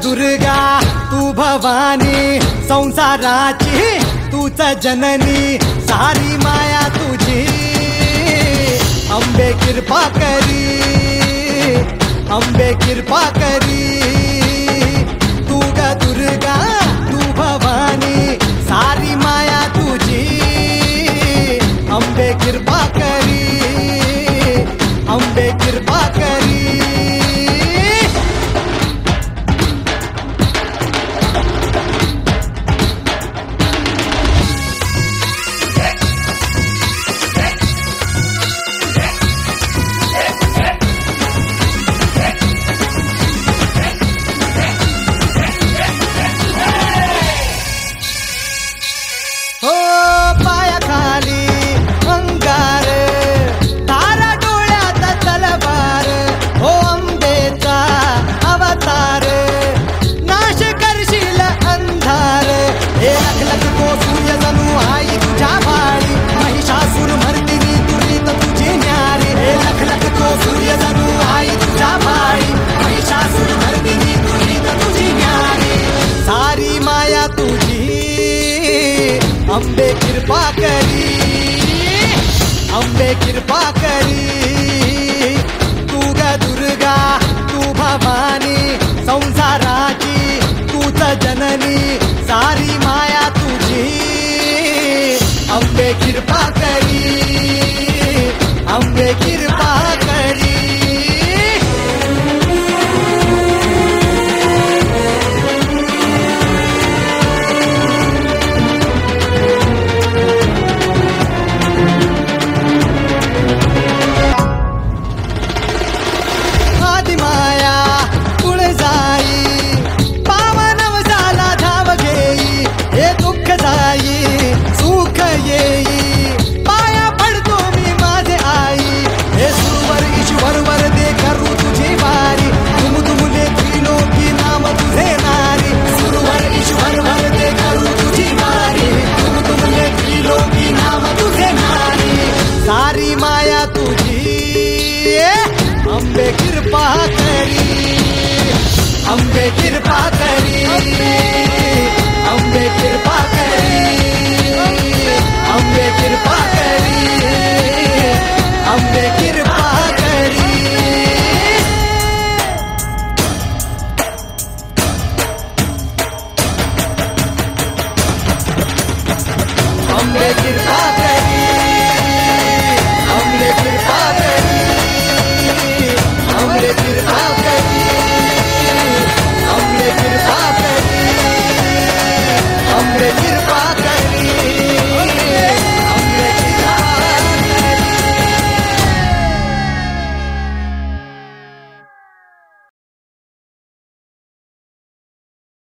दुर्गा तू भवानी संसाराची तूच जननी सारी माया तुझी अंबे कृपा करी अंबे कृपा करी तू ग दुर्गा तू भवानी सारी माया तुझी अंबे कृपा करी अंबे कृपा करी अंबे कृपा करी अंबे कृपा करी तू ग दुर्गा तू भवानी संसाराची तूच जननी सारी माया तुझी अंबे कृपा करी अंबे कृपा करी अंबे कृपा करी अंबे कृपा करी अंबे कृपा करी अंबे कृपा करी अंबे कृपा करी अंबे कृपा करी अंबे कृपा करी अंबे कृपा करी अंबे कृपा करी अंबे कृपा